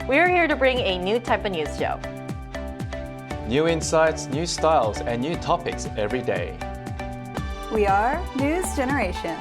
We're here to bring a new type of news show. New insights, new styles, and new topics every day. We are News Generation.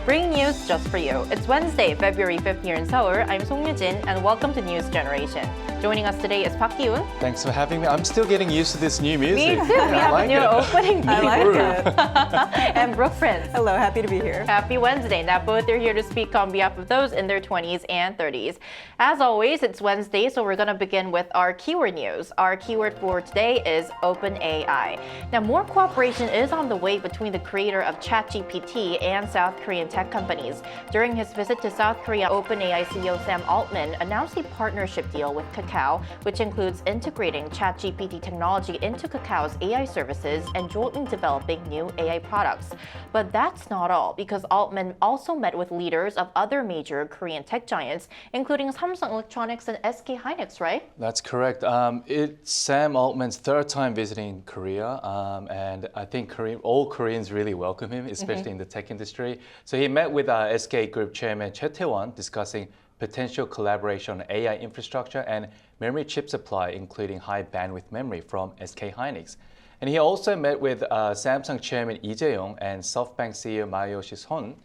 Bring news just for you. It's Wednesday, February 5th here in Seoul. I'm Song Yujin, and welcome to News Generation. Joining us today is Park Ki-woon. Thanks for having me. I'm still getting used to this new music. Me too. We have a new opening. I like it. And Brooke Prince. Hello, happy to be here. Happy Wednesday. Now, both are here to speak on behalf of those in their 20s and 30s. As always, it's Wednesday, so we're going to begin with our keyword news. Our keyword for today is OpenAI. Now, more cooperation is on the way between the creator of ChatGPT and South Korean tech companies. During his visit to South Korea, OpenAI CEO Sam Altman announced a partnership deal with Kakao, which includes integrating ChatGPT technology into Kakao's AI services and jointly developing new AI products. But that's not all, because Altman also met with leaders of other major Korean tech giants, including Samsung Electronics and SK Hynix, right? That's correct. It's Sam Altman's third time visiting Korea, and I think all Koreans really welcome him, especially in the tech industry. So he met with SK Group Chairman Choi Tae-won discussing potential collaboration on AI infrastructure and memory chip supply, including high bandwidth memory from SK Hynix. And he also met with Samsung Chairman Lee Jae-yong and SoftBank CEO Masayoshi Son.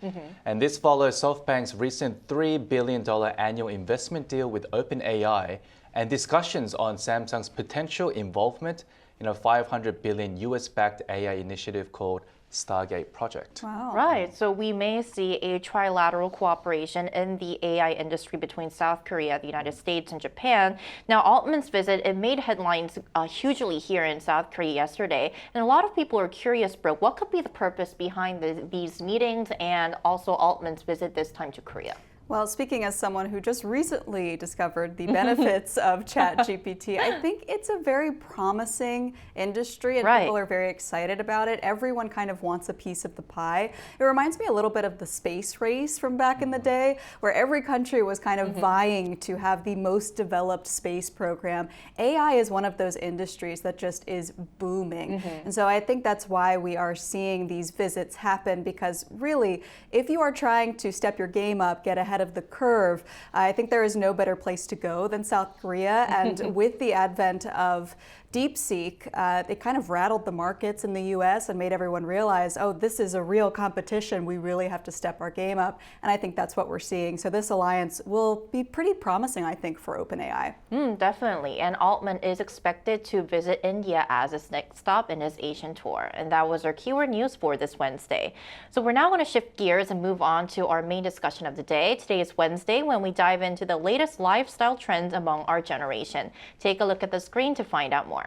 And this follows SoftBank's recent $3 billion annual investment deal with OpenAI and discussions on Samsung's potential involvement in a $500 billion US-backed AI initiative called Stargate project. Wow. Right, so we may see a trilateral cooperation in the AI industry between South Korea, the United States, and Japan. Now, Altman's visit, it made headlines hugely here in South Korea yesterday, and a lot of people are curious, Brooke, what could be the purpose behind these meetings and also Altman's visit this time to Korea? Well, speaking as someone who just recently discovered the benefits of ChatGPT, I think it's a very promising industry and people are very excited about it. Everyone kind of wants a piece of the pie. It reminds me a little bit of the space race from back in the day, where every country was kind of vying to have the most developed space program. AI is one of those industries that just is booming. And so I think that's why we are seeing these visits happen, because really, if you are trying to step your game up, get ahead of the curve, I think there is no better place to go than South Korea. And with the advent of DeepSeek, it kind of rattled the markets in the US and made everyone realize, oh, this is a real competition. We really have to step our game up. And I think that's what we're seeing. So this alliance will be pretty promising, I think, for OpenAI. Definitely. And Altman is expected to visit India as his next stop in his Asian tour. And that was our keyword news for this Wednesday. So we're now going to shift gears and move on to our main discussion of the day. Today is Wednesday, when we dive into the latest lifestyle trends among our generation. Take a look at the screen to find out more.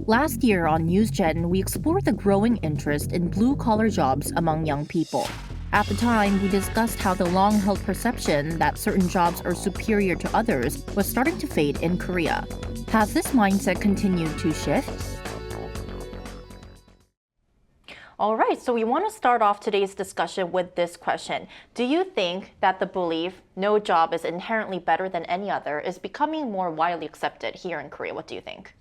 Last year on NewsGen, we explored the growing interest in blue-collar jobs among young people. At the time, we discussed how the long-held perception that certain jobs are superior to others was starting to fade in Korea. Has this mindset continued to shift? All right, so we want to start off today's discussion with this question. Do you think that the belief no job is inherently better than any other is becoming more widely accepted here in Korea? What do you think?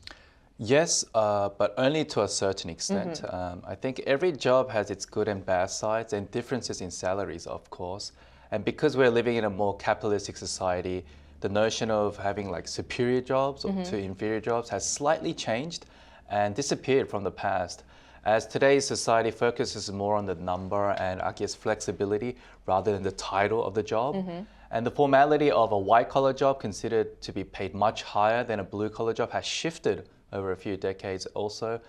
Yes, but only to a certain extent. I think every job has its good and bad sides and differences in salaries, of course. And because we're living in a more capitalistic society, the notion of having like superior jobs to inferior jobs has slightly changed and disappeared from the past, as today's society focuses more on the number and, I guess, flexibility rather than the title of the job. And the formality of a white-collar job considered to be paid much higher than a blue-collar job has shifted over a few decades also.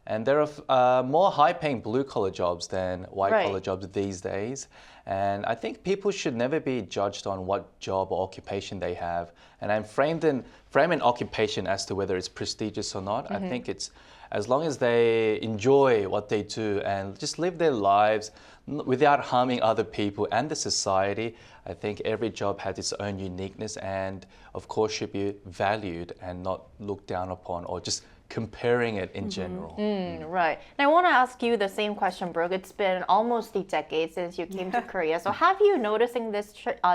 And there are more high-paying blue-collar jobs than white-collar jobs these days. And I think people should never be judged on what job or occupation they have. And I'm frame an occupation as to whether it's prestigious or not. I think it's as long as they enjoy what they do and just live their lives without harming other people and the society, I think every job has its own uniqueness and, of course, should be valued and not looked down upon or just comparing it in general. Right. And I want to ask you the same question, Brooke. It's been almost a decade since you came to Korea. So have you noticing this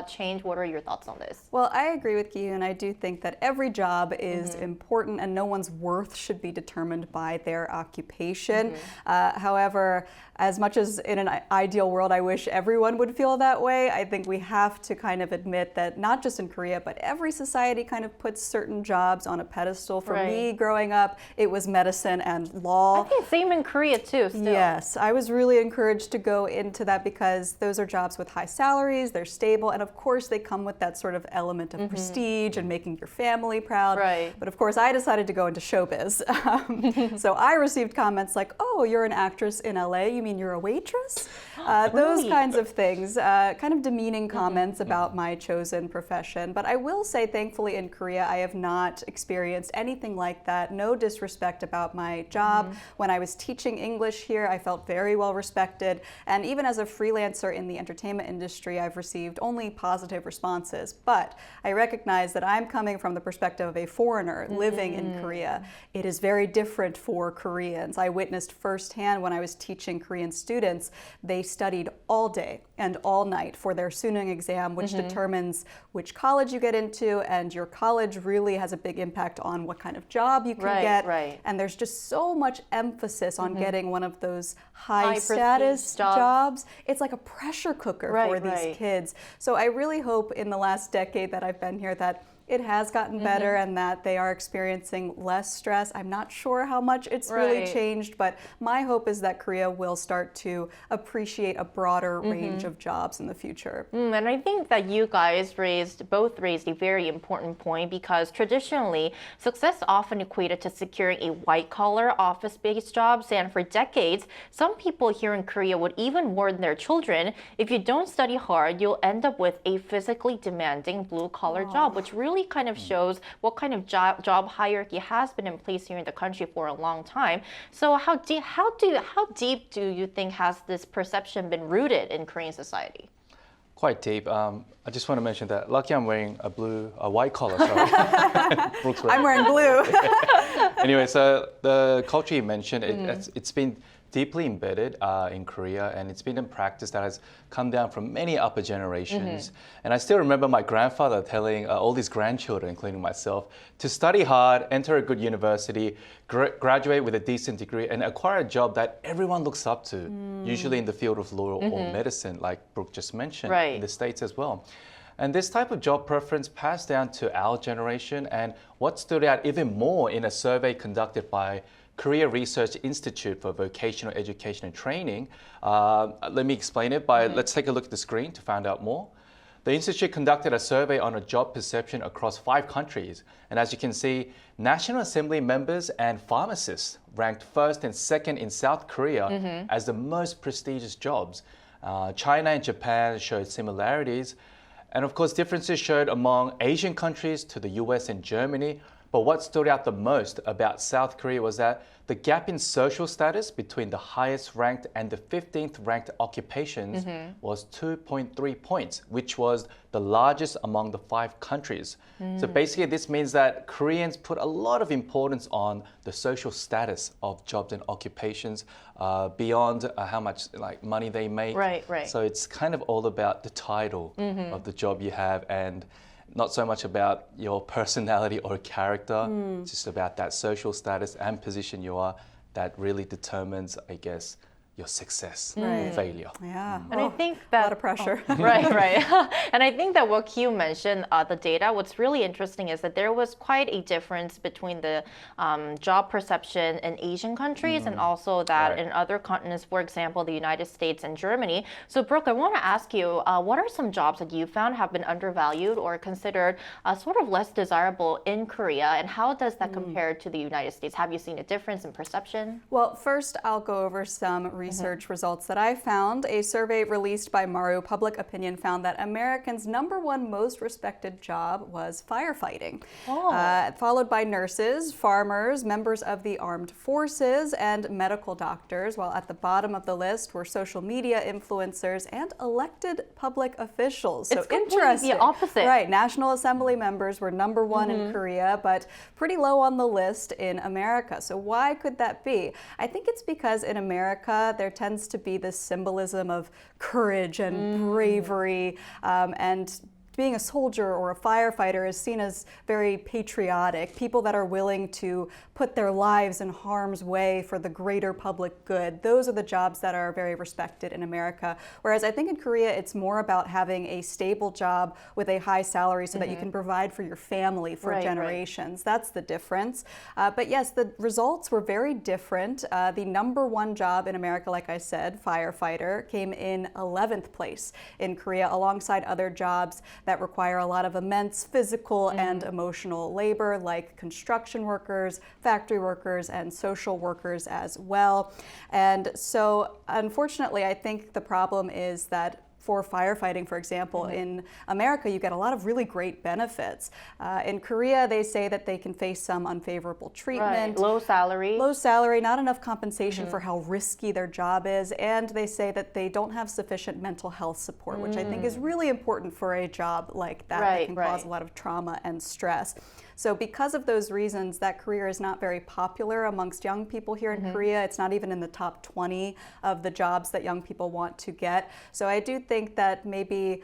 change? What are your thoughts on this? Well, I agree with you, and I do think that every job is important and no one's worth should be determined by their occupation. However, as much as in an ideal world I wish everyone would feel that way, I think we have to kind of admit that not just in Korea, but every society kind of puts certain jobs on a pedestal. For me, growing up, it was medicine and law. I think same in Korea too, still. Yes, I was really encouraged to go into that because those are jobs with high salaries, they're stable, and of course they come with that sort of element of prestige and making your family proud. Right. But of course I decided to go into showbiz. So I received comments like, oh, you're an actress in LA, you mean you're a waitress? Those kinds of things, kind of demeaning comments about my chosen profession. But I will say, thankfully in Korea, I have not experienced anything like that. No disrespect about my job. When I was teaching English here, I felt very well respected. And even as a freelancer in the entertainment industry, I've received only positive responses. But I recognize that I'm coming from the perspective of a foreigner living in Korea. It is very different for Koreans. I witnessed firsthand when I was teaching Korean students, they studied all day and all night for their Suneung exam, which determines which college you get into, and your college really has a big impact on what kind of job you can get. And there's just so much emphasis on getting one of those high status jobs. It's like a pressure cooker for these kids. So I really hope in the last decade that I've been here that it has gotten better and that they are experiencing less stress. I'm not sure how much it's really changed, but my hope is that Korea will start to appreciate a broader range of jobs in the future. And I think that you guys both raised a very important point, because traditionally, success often equated to securing a white-collar, office-based jobs. And for decades, some people here in Korea would even warn their children, if you don't study hard, you'll end up with a physically demanding blue-collar job, which really kind of shows what kind of job hierarchy has been in place here in the country for a long time. So how deep do you think has this perception been rooted in Korean society? Quite deep. I just want to mention that lucky I'm wearing a white collar. Sorry. I'm wearing blue. Anyway, so the culture you mentioned, it's been deeply embedded in Korea, and it's been a practice that has come down from many upper generations. And I still remember my grandfather telling all his grandchildren, including myself, to study hard, enter a good university, graduate with a decent degree, and acquire a job that everyone looks up to, usually in the field of law or medicine, like Brooke just mentioned, in the States as well. And this type of job preference passed down to our generation, and what stood out even more in a survey conducted by Korea Research Institute for Vocational Education and Training. Let me explain it let's take a look at the screen to find out more. The Institute conducted a survey on a job perception across 5 countries. And as you can see, National Assembly members and pharmacists ranked first and second in South Korea as the most prestigious jobs. China and Japan showed similarities. And of course, differences showed among Asian countries to the US and Germany. But what stood out the most about South Korea was that the gap in social status between the highest ranked and the 15th ranked occupations was 2.3 points, which was the largest among the 5 countries. So basically this means that Koreans put a lot of importance on the social status of jobs and occupations beyond how much money they make. So it's kind of all about the title of the job you have, and not so much about your personality or character, it's just about that social status and position you are that really determines, I guess, your success or failure. Yeah. And I think that a lot of pressure. Right. And I think that what Q mentioned, the data, what's really interesting is that there was quite a difference between the job perception in Asian countries and also that in other continents, for example, the United States and Germany. So Brooke, I want to ask you, what are some jobs that you found have been undervalued or considered sort of less desirable in Korea, and how does that compare to the United States? Have you seen a difference in perception? Well, first I'll go over some research results that I found. A survey released by Maru Public Opinion found that Americans' #1 most respected job was firefighting, followed by nurses, farmers, members of the armed forces, and medical doctors, while at the bottom of the list were social media influencers and elected public officials. So it's completely the opposite. Right, National Assembly members were #1 in Korea, but pretty low on the list in America. So why could that be? I think it's because in America, Korea, there tends to be this symbolism of courage and bravery, and being a soldier or a firefighter is seen as very patriotic, people that are willing to put their lives in harm's way for the greater public good. Those are the jobs that are very respected in America. Whereas I think in Korea, it's more about having a stable job with a high salary so that you can provide for your family for generations. That's the difference. But yes, the results were very different. The number one job in America, like I said, firefighter, came in 11th place in Korea alongside other jobs that require a lot of immense physical and emotional labor, like construction workers, factory workers, and social workers as well. And so, unfortunately, I think the problem is that for firefighting, for example, in America, you get a lot of really great benefits. In Korea, they say that they can face some unfavorable treatment. Low salary. Low salary, not enough compensation for how risky their job is, and they say that they don't have sufficient mental health support, which I think is really important for a job like that that can cause a lot of trauma and stress. So because of those reasons, that career is not very popular amongst young people here in Korea. It's not even in the top 20 of the jobs that young people want to get. So I do think that maybe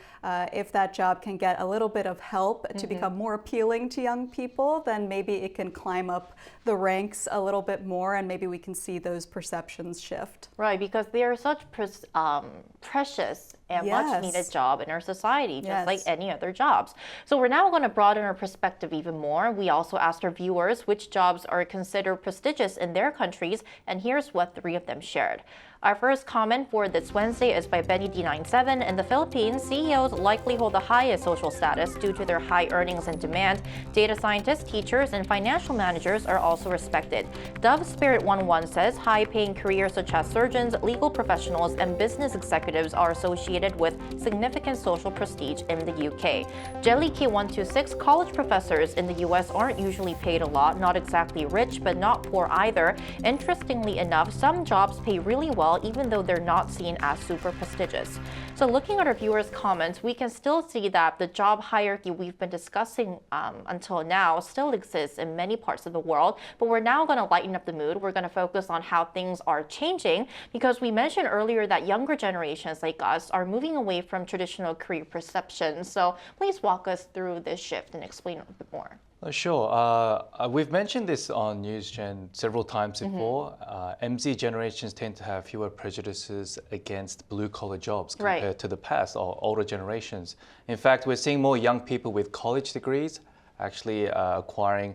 if that job can get a little bit of help to become more appealing to young people, then maybe it can climb up the ranks a little bit more, and maybe we can see those perceptions shift. Right, because they are such precious and much needed job in our society, just like any other jobs. So we're now going to broaden our perspective even more. We also asked our viewers which jobs are considered prestigious in their countries, and here's what 3 of them shared. Our first comment for this Wednesday is by Benny D97. In the Philippines, CEOs likely hold the highest social status due to their high earnings and demand. Data scientists, teachers, and financial managers are also respected. Dove Spirit 11 says high-paying careers such as surgeons, legal professionals, and business executives are associated with significant social prestige in the UK. Jelly K126, college professors in the US aren't usually paid a lot, not exactly rich, but not poor either. Interestingly enough, some jobs pay really well even though they're not seen as super prestigious. So looking at our viewers' comments, we can still see that the job hierarchy we've been discussing until now still exists in many parts of the world, but we're now going to lighten up the mood. We're going to focus on how things are changing, because we mentioned earlier that younger generations like us are moving away from traditional career perceptions. So please walk us through this shift and explain a bit more. Sure. We've mentioned this on NewsGen several times before. MZ generations tend to have fewer prejudices against blue-collar jobs compared to the past or older generations. In fact, we're seeing more young people with college degrees actually acquiring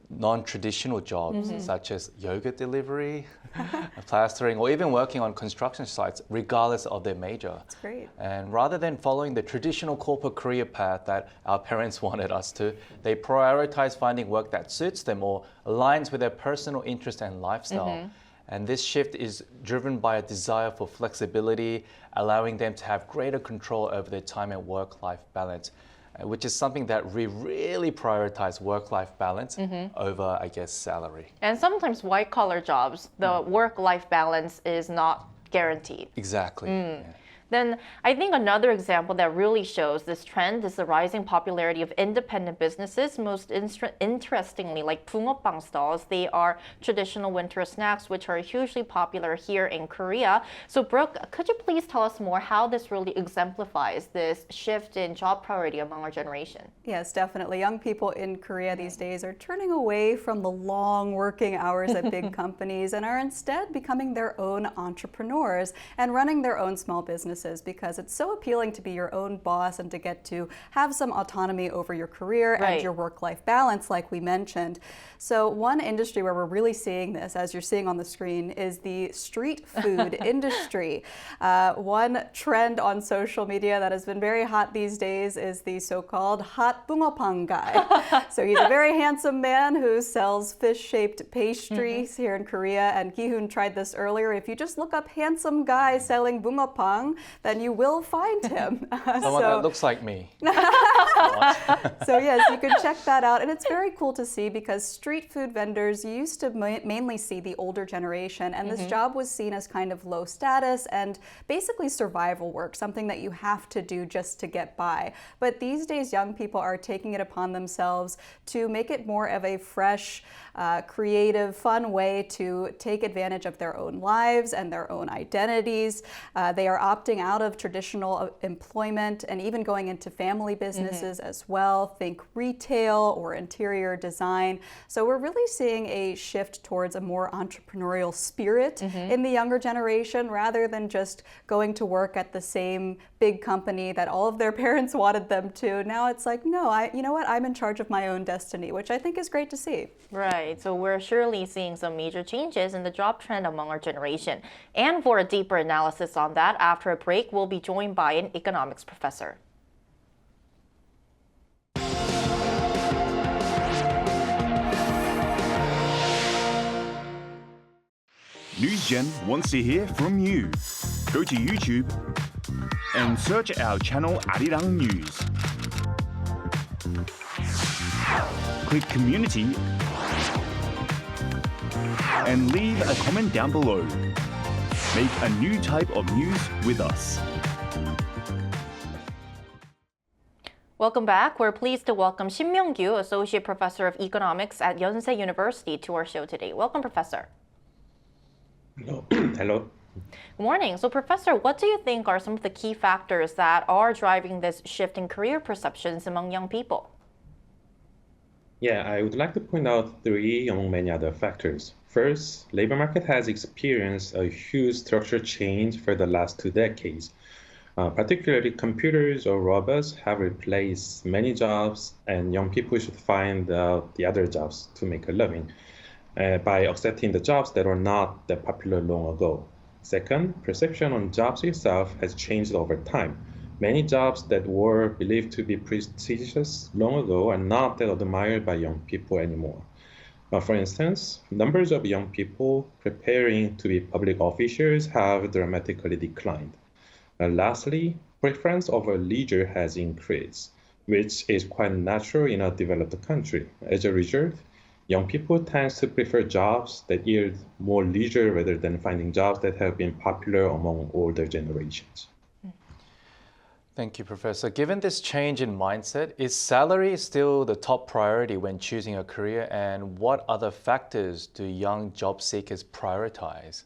non-traditional jobs such as yogurt delivery, plastering, or even working on construction sites regardless of their major. That's great. And rather than following the traditional corporate career path that our parents wanted us to, they prioritize finding work that suits them or aligns with their personal interest and lifestyle. And this shift is driven by a desire for flexibility, allowing them to have greater control over their time and work-life balance, which is something that we really prioritize work-life balance over, I guess, salary. And sometimes white-collar jobs, the work-life balance is not guaranteed. Exactly. Yeah. Then I think another example that really shows this trend is the rising popularity of independent businesses. Most interestingly, like 붕어빵 stalls, they are traditional winter snacks which are hugely popular here in Korea. So Brooke, could you please tell us more how this really exemplifies this shift in job priority among our generation? Yes, definitely. Young people in Korea these days are turning away from the long working hours at big companies and are instead becoming their own entrepreneurs and running their own small businesses, because it's so appealing to be your own boss and to get to have some autonomy over your career and your work-life balance, like we mentioned. So one industry where we're really seeing this, as you're seeing on the screen, is the street food industry. One trend on social media that has been very hot these days is the so-called hot 붕어빵 guy. So he's a very handsome man who sells fish-shaped pastries here in Korea, and Gi-hoon tried this earlier. If you just look up handsome guy selling 붕어빵, then you will find him. Someone that looks like me. So yes, you can check that out. And it's very cool to see because street food vendors used to mainly see the older generation. And this job was seen as kind of low status and basically survival work, something that you have to do just to get by. But these days, young people are taking it upon themselves to make it more of a fresh, creative, fun way to take advantage of their own lives and their own identities. They are opting out of traditional employment and even going into family businesses as well. Think retail or interior design. So we're really seeing a shift towards a more entrepreneurial spirit in the younger generation rather than just going to work at the same big company that all of their parents wanted them to. Now it's like, no, you know what? I'm in charge of my own destiny, which I think is great to see. Right. So we're surely seeing some major changes in the job trend among our generation. And for a deeper analysis on that, after a break, we'll be joined by an economics professor. NewsGen wants to hear from you. Go to YouTube and search our channel Arirang News. Click Community and leave a comment down below. Make a new type of news with us. Welcome back. We're pleased to welcome Shin Myung-gyu, Associate Professor of Economics at Yonsei University, to our show today. Welcome, Professor. Hello. Hello. Good morning. So, Professor, what do you think are some of the key factors that are driving this shift in career perceptions among young people? Yeah, I would like to point out three among many other factors. First, labor market has experienced a huge structural change for the last 2 decades. Particularly computers or robots have replaced many jobs, and young people should find the other jobs to make a living by accepting the jobs that were not that popular long ago. Second, perception on jobs itself has changed over time. Many jobs that were believed to be prestigious long ago are not that admired by young people anymore. For instance, numbers of young people preparing to be public officials have dramatically declined. Lastly, preference over leisure has increased, which is quite natural in a developed country. As a result, young people tend to prefer jobs that yield more leisure rather than finding jobs that have been popular among older generations. Thank you, Professor. Given this change in mindset, is salary still the top priority when choosing a career, and what other factors do young job seekers prioritize?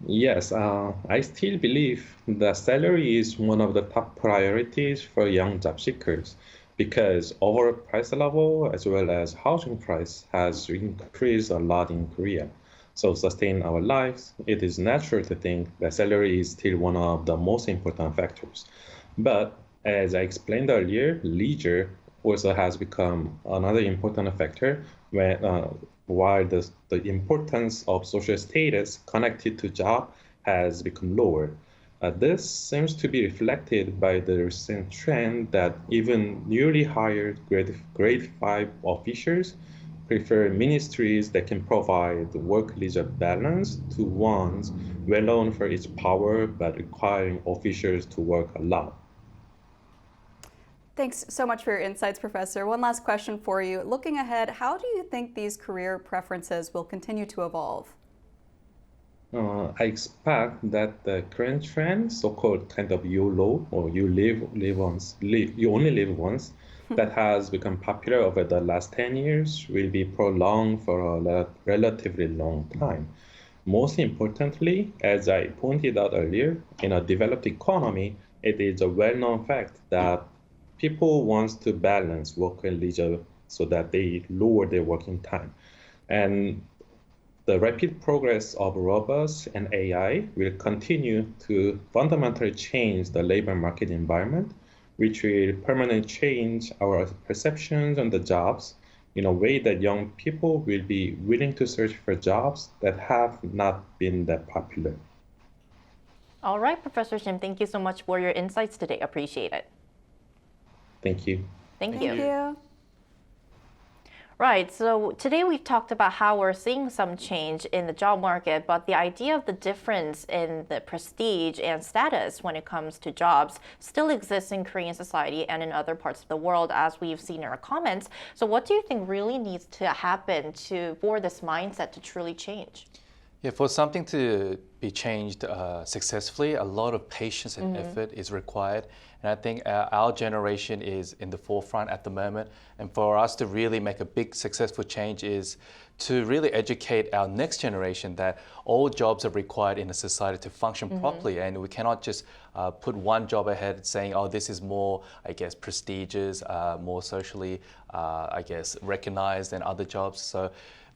Yes, I still believe that salary is one of the top priorities for young job seekers because overall price level as well as housing price has increased a lot in Korea. So to sustain our lives, it is natural to think that salary is still one of the most important factors. But as I explained earlier, leisure also has become another important factor while the importance of social status connected to job has become lower. This seems to be reflected by the recent trend that even newly hired grade 5 officials prefer ministries that can provide work-leisure balance to ones well known for its power but requiring officials to work a lot. Thanks so much for your insights, Professor. One last question for you. Looking ahead, how do you think these career preferences will continue to evolve? I expect that the current trend, so-called kind of YOLO, or you only live once, that has become popular over the last 10 years will be prolonged for a relatively long time. Most importantly, as I pointed out earlier, in a developed economy, it is a well-known fact that people want to balance work and leisure so that they lower their working time. And the rapid progress of robots and AI will continue to fundamentally change the labor market environment, which will permanently change our perceptions on the jobs in a way that young people will be willing to search for jobs that have not been that popular. All right, Professor Shim, thank you so much for your insights today. Appreciate it. Thank you. Thank you. Thank you. Right. So today we've talked about how we're seeing some change in the job market, but the idea of the difference in the prestige and status when it comes to jobs still exists in Korean society and in other parts of the world, as we've seen in our comments. So what do you think really needs to happen for this mindset to truly change? Yeah, for something to be changed successfully, a lot of patience and effort is required. And I think our generation is in the forefront at the moment. And for us to really make a big successful change is to really educate our next generation that all jobs are required in a society to function properly. And we cannot just put one job ahead saying, oh, this is more, I guess, prestigious, more socially, I guess, recognized than other jobs. So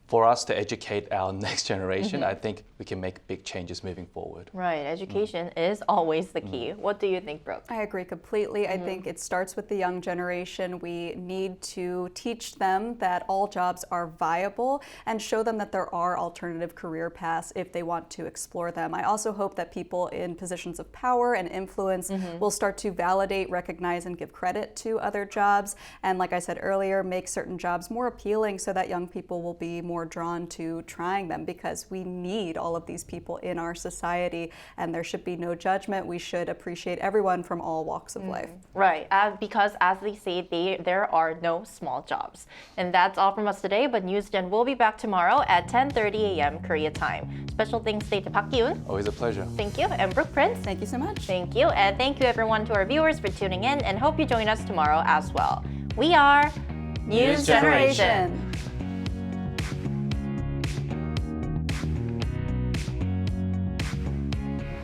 for us to educate our next generation, I think we can make big changes moving forward. Right, education is always the key. What do you think, Brooke? I agree completely. I think it starts with the young generation. We need to teach them that all jobs are viable and show them that there are alternative career paths if they want to explore them. I also hope that people in positions of power and influence will start to validate, recognize, and give credit to other jobs. And like I said earlier, make certain jobs more appealing so that young people will be more drawn to trying them, because we need all of these people in our society and there should be no judgment. We should appreciate everyone from all walks of life. Right, because as they say, there are no small jobs. And that's all from us today, but NewsGen will be back tomorrow at 10:30 a.m. Korea time. Special thanks to Park Ki-un. Always a pleasure. Thank you. And Brooke Prince. Thank you so much. Thank you. And thank you everyone to our viewers for tuning in, and hope you join us tomorrow as well. We are News Generation.